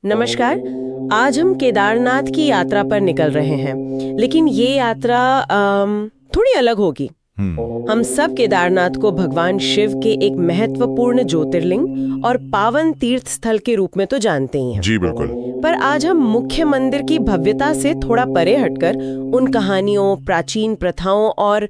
नमस्कार। आज हम केदारनाथ की यात्रा पर निकल रहे हैं, लेकिन ये यात्रा थोड़ी अलग होगी। हम सब केदारनाथ को भगवान शिव के एक महत्वपूर्ण ज्योतिर्लिंग और पावन तीर्थ स्थल के रूप में तो जानते ही हैं। जी बिल्कुल। पर आज हम मुख्य मंदिर की भव्यता से थोड़ा परे हटकर उन कहानियों, प्राचीन प्रथाओं और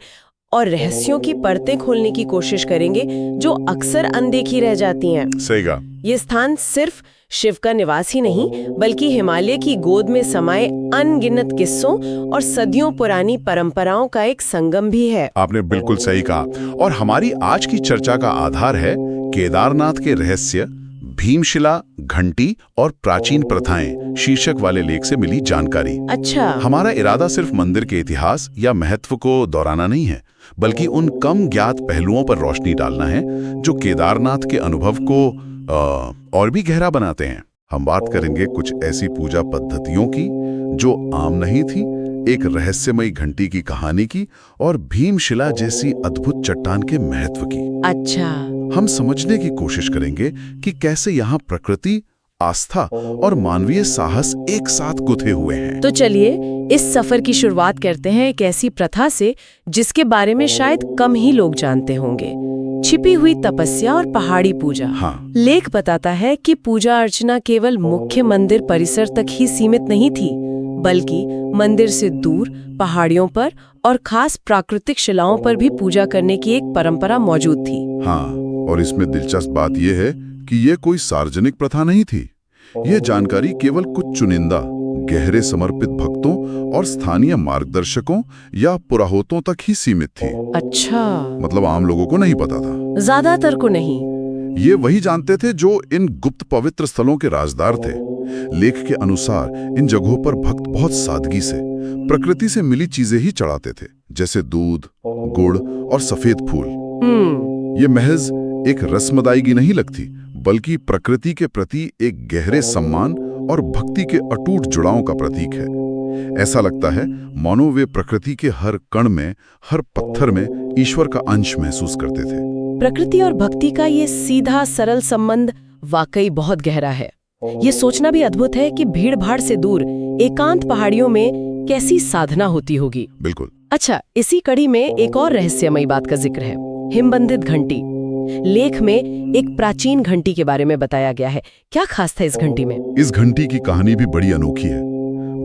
रहस्यों की परतें खोलने की कोशिश करेंगे जो अक्सर अनदेखी रह जाती हैं। सही कहा। ये स्थान सिर्फ शिव का निवास ही नहीं, बल्कि हिमालय की गोद में समाये अनगिनत किस्सों और सदियों पुरानी परंपराओं का एक संगम भी है। आपने बिल्कुल सही कहा। और हमारी आज की चर्चा का आधार है केदारनाथ के रहस्य, भीमशिला, घंटी और प्राचीन प्रथाएं शीर्षक वाले लेख से मिली जानकारी। अच्छा। हमारा इरादा सिर्फ मंदिर के इतिहास या महत्व को दोहराना नहीं है, बल्कि उन कम ज्ञात पहलुओं पर रोशनी डालना है जो केदारनाथ के अनुभव को और भी गहरा बनाते हैं। हम बात करेंगे कुछ ऐसी पूजा पद्धतियों की जो आम नहीं थी, एक रहस्यमयी घंटी की कहानी की और भीमशिला जैसी अद्भुत चट्टान के महत्व की। अच्छा। हम समझने की कोशिश करेंगे कि कैसे यहाँ प्रकृति, आस्था और मानवीय साहस एक साथ गुथे हुए हैं। तो चलिए इस सफर की शुरुआत करते हैं एक ऐसी प्रथा से जिसके बारे में शायद कम ही लोग जानते होंगे। छिपी हुई तपस्या और पहाड़ी पूजा। हाँ। लेख बताता है कि पूजा अर्चना केवल मुख्य मंदिर परिसर तक ही सीमित नहीं थी, बल्कि मंदिर से दूर पहाड़ियों पर और खास प्राकृतिक शिलाओं पर भी पूजा करने की एक परंपरा मौजूद थी। हाँ, और इसमें दिलचस्प बात यह है कि ये कोई सार्वजनिक प्रथा नहीं थी। ये जानकारी केवल कुछ चुनिंदा, गहरे समर्पित भक्तों और स्थानीय मार्गदर्शकों या पुरोहितों तक ही सीमित थी। अच्छा। मतलब आम लोगों को नहीं पता था। ज्यादातर को नहीं। ये वही जानते थे जो इन गुप्त पवित्र स्थलों के राजदार थे। लेख के अनुसार इन जगहों पर भक्त बहुत सादगी से प्रकृति से मिली चीजें ही चढ़ाते थे, जैसे दूध, गुड़ और सफेद फूल। ये महज एक रस्म अदायगी नहीं लगती, बल्कि प्रकृति के प्रति एक गहरे सम्मान और भक्ति के अटूट जुड़ाव का प्रतीक है। ऐसा लगता है मानो वे प्रकृति के हर कण में, हर पत्थर में ईश्वर का अंश महसूस करते थे। प्रकृति और भक्ति का ये सीधा सरल संबंध वाकई बहुत गहरा है। ये सोचना भी अद्भुत है कि भीड़ भाड़ से दूर एकांत पहाड़ियों में कैसी साधना होती होगी। बिल्कुल। अच्छा, इसी कड़ी में एक और रहस्यमयी बात का जिक्र है, हिमबंधित घंटी। लेख में एक प्राचीन घंटी के बारे में बताया गया है। क्या खास था इस घंटी में? इस घंटी की कहानी भी बड़ी अनोखी है।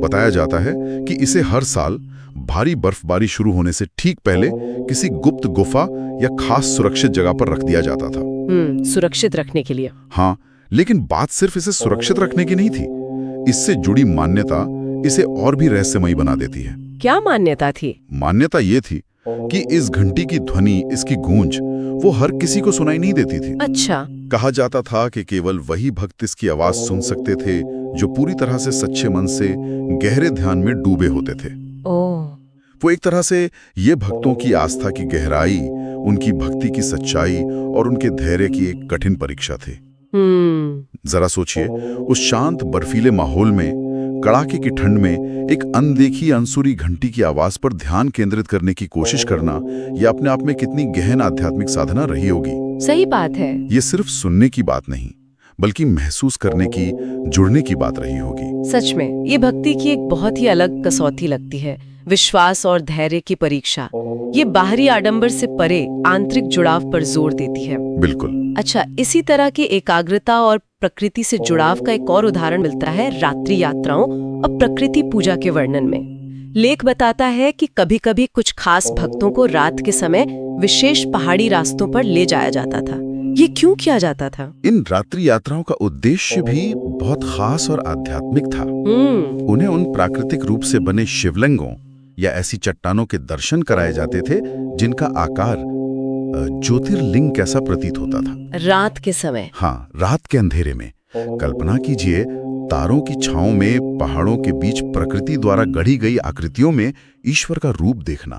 बताया जाता है कि इसे हर साल भारी बर्फबारी शुरू होने से ठीक पहले किसी गुप्त गुफा या खास सुरक्षित जगह पर रख दिया जाता था। सुरक्षित रखने के लिए। हाँ, लेकिन बात सिर्फ इसे सुरक्षित रखने की नहीं थी। इससे जुड़ी मान्यता इसे और भी रहस्यमयी बना देती है। क्या मान्यता थी? मान्यता ये थी कि इस घंटी की ध्वनि, इसकी गूंज वो हर किसी को सुनाई नहीं देती थी। अच्छा। कहा जाता था कि केवल वही भक्त इसकी आवाज सुन सकते थे जो पूरी तरह से सच्चे मन से गहरे ध्यान में डूबे होते थे। ओह। वो एक तरह से ये भक्तों की आस्था की गहराई, उनकी भक्ति की सच्चाई और उनके धैर्य की एक कठिन परीक्षा थी। जरा सोचिए, उस शांत बर्फीले माहौल में, कड़ाके की ठंड में एक अनदेखी अंसुरी घंटी की आवाज पर ध्यान केंद्रित करने की कोशिश करना, यह अपने आप में कितनी गहन आध्यात्मिक साधना रही होगी। सही बात है। ये सिर्फ सुनने की बात नहीं, बल्कि महसूस करने की, जुड़ने की बात रही होगी। सच में ये भक्ति की एक बहुत ही अलग कसौटी लगती है। विश्वास और धैर्य की परीक्षा। ये बाहरी आडंबर से परे आंतरिक जुड़ाव पर जोर देती है। बिल्कुल। अच्छा, इसी तरह की एकाग्रता और प्रकृति से जुड़ाव का एक और उदाहरण मिलता है रात्रि यात्राओं और प्रकृति पूजा के वर्णन में। लेख बताता है कि कभी-कभी कुछ खास भक्तों को रात के समय विशेष पहाड़ी रास्तों पर ले जाया जाता था। ये क्यों किया जाता था? इन रात्रि यात्राओं का उद्देश्य भी बहुत खास और आध्यात्मिक था। उन्हें उन प्राकृतिक रूप से बने शिवलिंगों या ऐसी चट्टानों के दर्शन कराए जाते थे जिनका आकार ज्योतिर्लिंग कैसा प्रतीत होता था। रात के समय। हाँ, रात के अंधेरे में। कल्पना कीजिए, तारों की छांव में पहाड़ों के बीच प्रकृति द्वारा गढ़ी गई आकृतियों में ईश्वर का रूप देखना।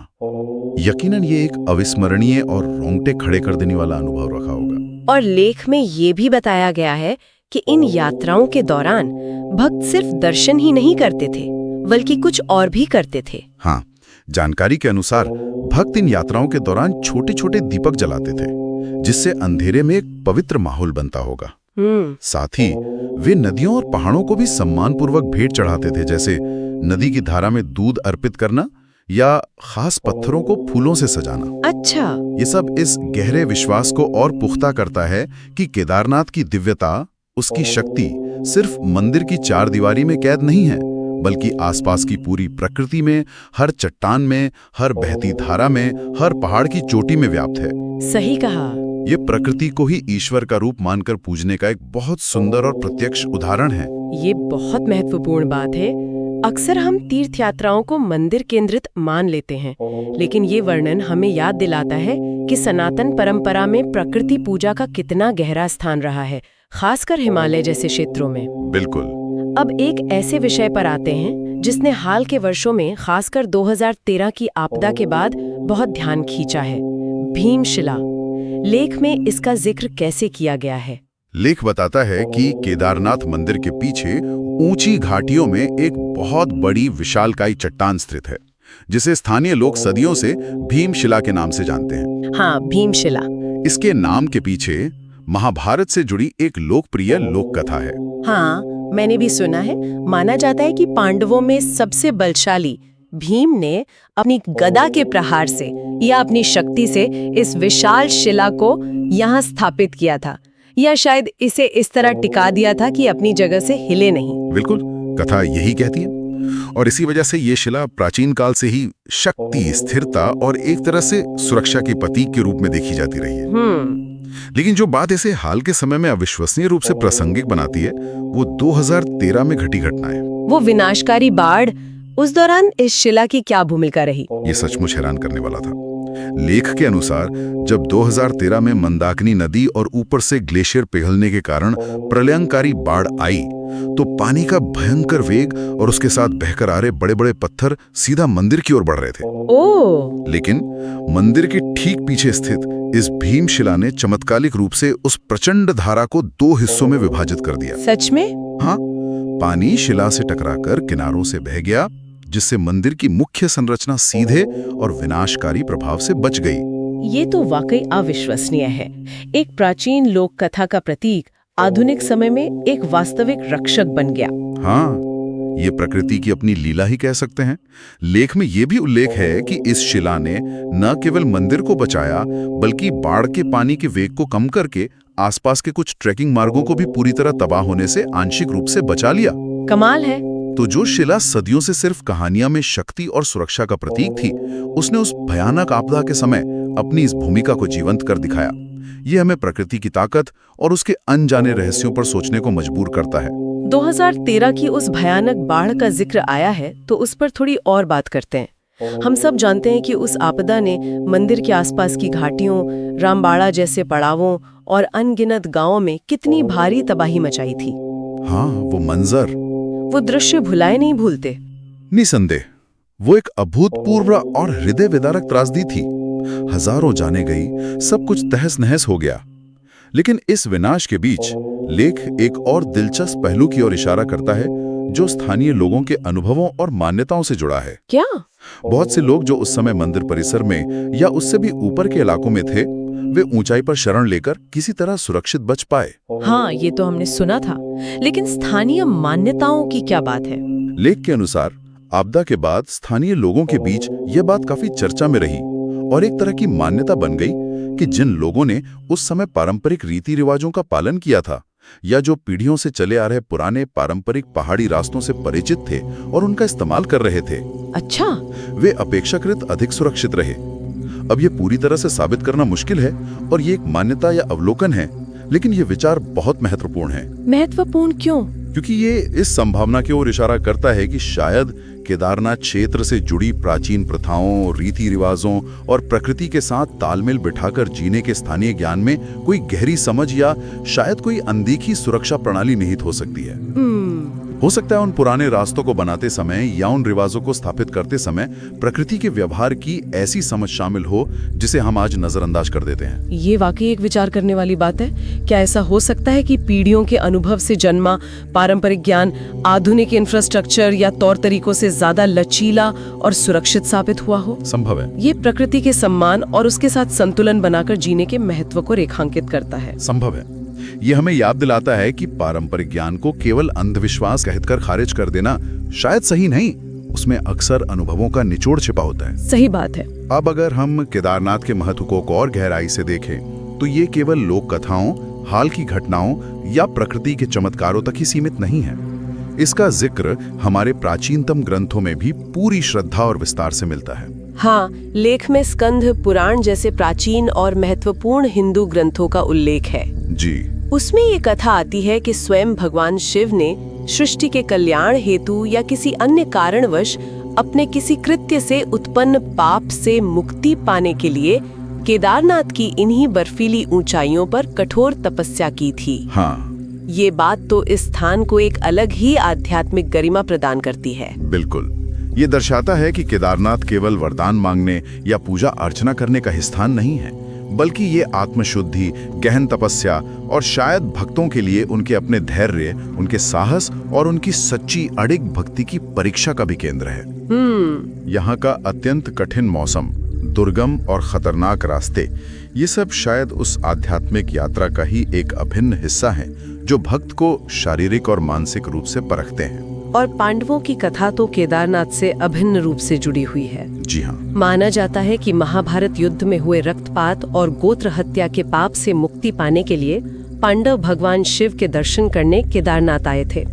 यकीनन ये एक अविस्मरणीय और रोंगटे खड़े कर देने वाला अनुभव रखा होगा। और लेख में ये भी बताया गया है कि इन यात्राओं के दौरान भक्त सिर्फ दर्शन ही नहीं करते थे, बल्कि कुछ और भी करते थे। हाँ, जानकारी के अनुसार भक्त इन यात्राओं के दौरान छोटे छोटे दीपक जलाते थे, जिससे अंधेरे में एक पवित्र माहौल बनता होगा। साथ ही वे नदियों और पहाड़ों को भी सम्मानपूर्वक भेंट चढ़ाते थे, जैसे नदी की धारा में दूध अर्पित करना या खास पत्थरों को फूलों से सजाना। अच्छा। ये सब इस गहरे विश्वास को और पुख्ता करता है कि केदारनाथ की दिव्यता, उसकी शक्ति सिर्फ मंदिर की चार दीवारी में कैद नहीं है, बल्कि आसपास की पूरी प्रकृति में, हर चट्टान में, हर बहती धारा में, हर पहाड़ की चोटी में व्याप्त है। सही कहा। ये प्रकृति को ही ईश्वर का रूप मानकर पूजने का एक बहुत सुंदर और प्रत्यक्ष उदाहरण है। ये बहुत महत्वपूर्ण बात है। अक्सर हम तीर्थ यात्राओं को मंदिर केंद्रित मान लेते हैं, लेकिन ये वर्णन हमें याद दिलाता है कि सनातन परंपरा में प्रकृति पूजा का कितना गहरा स्थान रहा है, खासकर हिमालय जैसे क्षेत्रों में। बिल्कुल। अब एक ऐसे विषय पर आते हैं जिसने हाल के वर्षों में, खासकर 2013 की आपदा के बाद बहुत ध्यान खींचा है, भीमशिला। लेख में इसका जिक्र कैसे किया गया है? लेख बताता है कि केदारनाथ मंदिर के पीछे ऊंची घाटियों में एक बहुत बड़ी विशालकाय चट्टान स्थित है, जिसे स्थानीय लोग सदियों से भीमशिला के नाम से जानते हैं। हाँ, भीमशिला। इसके नाम के पीछे महाभारत से जुड़ी एक लोकप्रिय लोक कथा है। हाँ, मैंने भी सुना है। माना जाता है कि पांडवों में सबसे बलशाली भीम ने अपनी गदा के प्रहार से या अपनी शक्ति से इस विशाल शिला को यहाँ स्थापित किया था, या शायद इसे इस तरह टिका दिया था कि अपनी जगह से हिले नहीं। बिल्कुल, कथा यही कहती है। और इसी वजह से ये शिला प्राचीन काल से ही शक्ति, स्थिरता और एक तरह से सुरक्षा के प्रतीक के रूप में देखी जाती रही है। लेकिन जो बात इसे हाल के समय में अविश्वसनीय रूप से प्रासंगिक बनाती है, वो 2013 में घटी घटना है। वो विनाशकारी बाढ़, उस दौरान इस शिला की क्या भूमिका रही? ये सचमुच हैरान करने वाला था। लेख के अनुसार जब 2013 में मंदाकिनी नदी और ऊपर से ग्लेशियर पिघलने के कारण प्रलयंकारी बाढ़ आई, तो पानी का भयंकर वेग और उसके साथ बहकर आ रहे बड़े-बड़े पत्थर सीधा मंदिर की ओर बढ़ रहे थे। ओह! लेकिन मंदिर के ठीक पीछे स्थित इस भीमशिला ने चमत्कारिक रूप से उस प्रचंड धारा को 2 हिस्सों में विभाजित कर दिया। सच में? हाँ, पानी शिला से टकराकर किनारों से बह गया, जिससे मंदिर की मुख्य संरचना सीधे और विनाशकारी प्रभाव से बच गई। ये तो वाकई अविश्वसनीय है। एक प्राचीन लोक कथा का प्रतीक आधुनिक समय में एक वास्तविक रक्षक बन गया। हाँ, ये प्रकृति की अपनी लीला ही कह सकते हैं। लेख में ये भी उल्लेख है कि इस शिला ने न केवल मंदिर को बचाया, बल्कि बाढ़ के पानी के वेग को कम करके आसपास के कुछ ट्रेकिंग मार्गों को भी पूरी तरह तबाह होने से आंशिक रूप से बचा लिया। कमाल है। तो जो शिला सदियों से सिर्फ कहानियां में शक्ति और सुरक्षा का प्रतीक थी, उसने उस भयानक आपदा के समय अपनी इस भूमिका को जीवंत कर दिखाया। ये हमें प्रकृति की ताकत और उसके अनजाने रहस्यों पर सोचने को मजबूर करता है। 2013 की उस भयानक बाढ़ का जिक्र आया है, तो उस पर थोड़ी और बात करते हैं। हम सब जानते हैं कि उस आपदा ने मंदिर के आसपास की घाटियों, रामबाड़ा जैसे पड़ावों और अनगिनत गांवों में कितनी भारी तबाही मचाई थी। हाँ, वो मंजर, वो दृश्य भुलाए नहीं भूलते। निसंदेह वो एक अभूतपूर्व और हृदय विदारक त्रासदी थी। हजारों जाने गई, सब कुछ तहस नहस हो गया। लेकिन इस विनाश के बीच लेख एक और दिलचस्प पहलू की ओर इशारा करता है, जो स्थानीय लोगों के अनुभवों और मान्यताओं से जुड़ा है। क्या? बहुत से लोग जो उस समय मंदिर परिसर में या उससे भी ऊपर के इलाकों में थे, वे ऊंचाई पर शरण लेकर किसी तरह सुरक्षित बच पाए। हाँ, ये तो हमने सुना था। लेकिन स्थानीय मान्यताओं की क्या बात है? लेख के अनुसार आपदा के बाद स्थानीय लोगों के बीच यह बात काफी चर्चा में रही और एक तरह की मान्यता बन गई कि जिन लोगों ने उस समय पारंपरिक रीति रिवाजों का पालन किया था, या जो पीढ़ियों से चले आ रहे पुराने पारंपरिक पहाड़ी रास्तों से परिचित थे और उनका इस्तेमाल कर रहे थे, अच्छा, वे अपेक्षाकृत अधिक सुरक्षित रहे। अब ये पूरी तरह से साबित करना मुश्किल है और ये एक मान्यता या अवलोकन है, लेकिन ये विचार बहुत महत्वपूर्ण है। महत्वपूर्ण क्यों? क्योंकि ये इस संभावना की ओर इशारा करता है कि शायद केदारनाथ क्षेत्र से जुड़ी प्राचीन प्रथाओं, रीति रिवाजों और प्रकृति के साथ तालमेल बिठाकर जीने के स्थानीय ज्ञान में कोई गहरी समझ या शायद कोई अनदेखी सुरक्षा प्रणाली निहित हो सकती है। हो सकता है उन पुराने रास्तों को बनाते समय या उन रिवाजों को स्थापित करते समय प्रकृति के व्यवहार की ऐसी समझ शामिल हो जिसे हम आज नजरअंदाज कर देते हैं। ये वाकई एक विचार करने वाली बात है। क्या ऐसा हो सकता है कि पीढ़ियों के अनुभव से जन्मा पारंपरिक ज्ञान आधुनिक इंफ्रास्ट्रक्चर या तौर तरीकों से ज्यादा लचीला और सुरक्षित साबित हुआ हो? संभव है। ये प्रकृति के सम्मान और उसके साथ संतुलन बनाकर जीने के महत्व को रेखांकित करता है। संभव है। ये हमें याद दिलाता है कि पारंपरिक ज्ञान को केवल अंधविश्वास कहकर खारिज कर देना शायद सही नहीं, उसमें अक्सर अनुभवों का निचोड़ छिपा होता है। सही बात है। अब अगर हम केदारनाथ के महत्व को और गहराई से देखें तो ये केवल लोक कथाओं, हाल की घटनाओं या प्रकृति के चमत्कारों तक ही सीमित नहीं है। इसका जिक्र हमारे प्राचीनतम ग्रंथों में भी पूरी श्रद्धा और विस्तार से मिलता है। हाँ, लेख में स्कंद पुराण जैसे प्राचीन और महत्वपूर्ण हिंदू ग्रंथों का उल्लेख है। जी। उसमें ये कथा आती है कि स्वयं भगवान शिव ने सृष्टि के कल्याण हेतु या किसी अन्य कारणवश अपने किसी कृत्य से उत्पन्न पाप से मुक्ति पाने के लिए केदारनाथ की इन्हीं बर्फीली ऊंचाइयों पर कठोर तपस्या की थी। हाँ, ये बात तो इस स्थान को एक अलग ही आध्यात्मिक गरिमा प्रदान करती है। बिल्कुल। ये दर्शाता है कि केदारनाथ केवल वरदान मांगने या पूजा अर्चना करने का ही स्थान नहीं है, बल्कि ये आत्मशुद्धि, गहन तपस्या और शायद भक्तों के लिए उनके अपने धैर्य, उनके साहस और उनकी सच्ची अडिग भक्ति की परीक्षा का भी केंद्र है। यहाँ का अत्यंत कठिन मौसम, दुर्गम और खतरनाक रास्ते, ये सब शायद उस आध्यात्मिक यात्रा का ही एक अभिन्न हिस्सा है जो भक्त को शारीरिक और मानसिक रूप से परखते हैं। और पांडवों की कथा तो केदारनाथ से अभिन्न रूप से जुड़ी हुई है। जी हाँ। माना जाता है कि महाभारत युद्ध में हुए रक्तपात और गोत्र हत्या के पाप से मुक्ति पाने के लिए पांडव भगवान शिव के दर्शन करने केदारनाथ आए थे।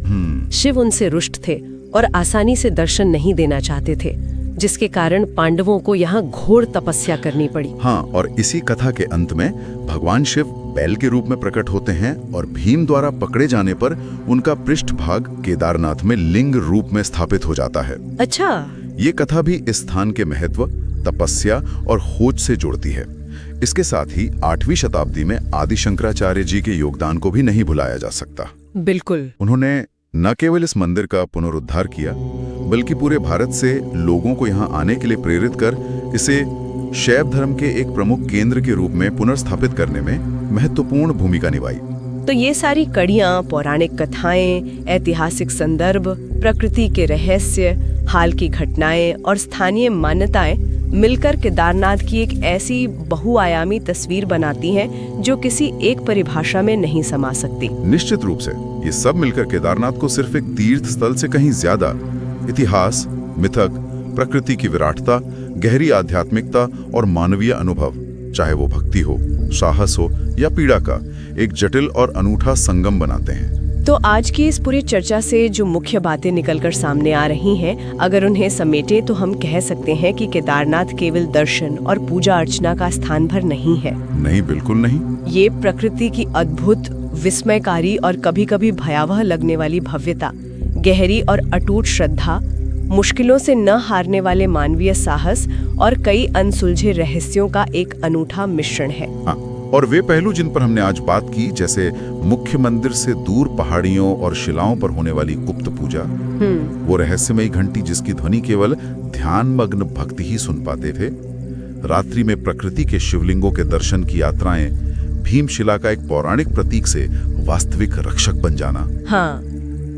शिव उनसे रुष्ट थे और आसानी से दर्शन नहीं देना चाहते थे, जिसके कारण पांडवों को यहाँ घोर तपस्या करनी पड़ी। हाँ, और इसी कथा के अंत में भगवान शिव बैल के रूप में प्रकट होते हैं और भीम द्वारा पकड़े जाने पर उनका पृष्ठभाग केदारनाथ में लिंग रूप में स्थापित हो जाता है। अच्छा। ये कथा भी इस स्थान के महत्व, तपस्या और खोज से जुड़ती है। इसके साथ ही 8वीं शताब्दी में आदि शंकराचार्य जी के योगदान को भी नहीं भुलाया जा सकता। बिल्कुल। उन्होंने न केवल इस मंदिर का पुनरुद्धार किया, बल्कि पूरे भारत से लोगों को यहाँ आने के लिए प्रेरित कर इसे शैव धर्म के एक प्रमुख केंद्र के रूप में पुनर्स्थापित करने में महत्वपूर्ण भूमिका निभाई। तो ये सारी कड़ियाँ, पौराणिक कथाएं, ऐतिहासिक संदर्भ, प्रकृति के रहस्य, हाल की घटनाएं और स्थानीय मान्यताएं मिलकर केदारनाथ की एक ऐसी बहुआयामी तस्वीर बनाती हैं जो किसी एक परिभाषा में नहीं समा सकती। निश्चित रूप से ये सब मिलकर केदारनाथ को सिर्फ एक तीर्थ स्थल से कहीं ज्यादा इतिहास, मिथक, प्रकृति की विराटता, गहरी आध्यात्मिकता और मानवीय अनुभव, चाहे वो भक्ति हो, साहस हो या पीड़ा का, एक जटिल और अनूठा संगम बनाते हैं। तो आज की इस पूरी चर्चा से जो मुख्य बातें निकलकर सामने आ रही हैं, अगर उन्हें समेटे तो हम कह सकते हैं कि केदारनाथ केवल दर्शन और पूजा अर्चना का स्थान भर नहीं है। नहीं, बिल्कुल नहीं। ये प्रकृति की अद्भुत, विस्मयकारी और कभी-कभी भयावह लगने वाली भव्यता, गहरी और अटूट श्रद्धा, मुश्किलों से न हारने वाले मानवीय साहस और कई अनसुलझे रहस्यों का एक अनूठा मिश्रण है। हाँ, और वे पहलू जिन पर हमने आज बात की, जैसे मुख्य मंदिर से दूर पहाड़ियों और शिलाओं पर होने वाली गुप्त पूजा, वो रहस्यमयी घंटी जिसकी ध्वनि केवल ध्यानमग्न भक्त ही सुन पाते थे, रात्रि में प्रकृति के शिवलिंगों के दर्शन की यात्राएं, भीमशिला का एक पौराणिक प्रतीक से वास्तविक रक्षक बन जाना, हाँ,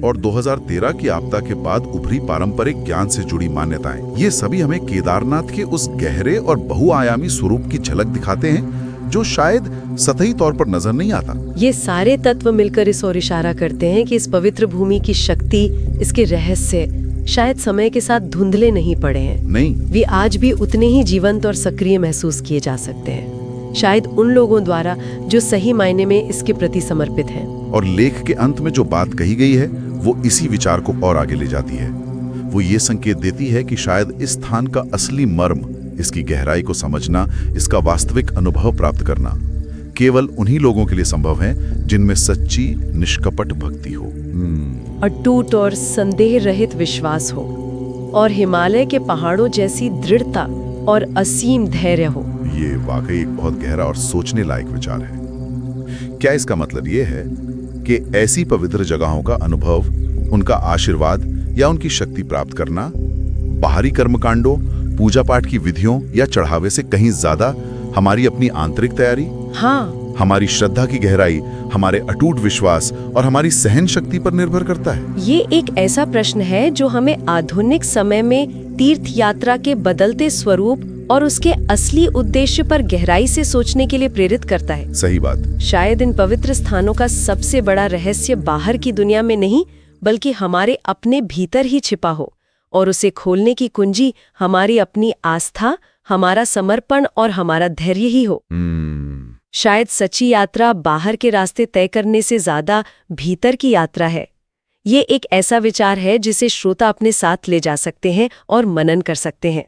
और 2013 की आपदा के बाद उभरी पारंपरिक ज्ञान से जुड़ी मान्यताएं, ये सभी हमें केदारनाथ के उस गहरे और बहुआयामी स्वरूप की झलक दिखाते हैं जो शायद सतही तौर पर नजर नहीं आता। ये सारे तत्व मिलकर इस ओर इशारा करते हैं कि इस पवित्र भूमि की शक्ति, इसके रहस्य शायद समय के साथ धुंधले नहीं पड़े हैं। नहीं, वे आज भी उतने ही जीवंत और सक्रिय महसूस किए जा सकते हैं, शायद उन लोगों द्वारा जो सही मायने में इसके प्रति समर्पित हैं। और लेख के अंत में जो बात कही गई है वो इसी विचार को और आगे ले जाती है। वो ये संकेत देती है कि शायद इस स्थान का असली मर्म, इसकी गहराई को समझना, इसका वास्तविक अनुभव प्राप्त करना केवल उन्हीं लोगों के लिए संभव है जिनमें सच्ची निष्कपट भक्ति हो, अटूट और संदेह रहित विश्वास हो, और हिमालय के पहाड़ों जैसी दृढ़ता और असीम धैर्य हो। ये वाकई एक बहुत गहरा और सोचने लायक विचार है। क्या इसका मतलब ये है कि ऐसी पवित्र जगहों का अनुभव, उनका आशीर्वाद या उनकी शक्ति प्राप्त करना बाहरी कर्मकांडों, पूजा पाठ की विधियों या चढ़ावे से कहीं ज्यादा हमारी अपनी आंतरिक तैयारी, हाँ, हमारी श्रद्धा की गहराई, हमारे अटूट विश्वास और हमारी सहन शक्ति पर निर्भर करता है? ये एक ऐसा प्रश्न है जो हमें आधुनिक समय में तीर्थ यात्रा के बदलते स्वरूप और उसके असली उद्देश्य पर गहराई से सोचने के लिए प्रेरित करता है। सही बात। शायद इन पवित्र स्थानों का सबसे बड़ा रहस्य बाहर की दुनिया में नहीं, बल्कि हमारे अपने भीतर ही छिपा हो, और उसे खोलने की कुंजी हमारी अपनी आस्था, हमारा समर्पण और हमारा धैर्य ही हो। शायद सच्ची यात्रा बाहर के रास्ते तय करने से ज्यादा भीतर की यात्रा है। ये एक ऐसा विचार है जिसे श्रोता अपने साथ ले जा सकते हैं और मनन कर सकते हैं।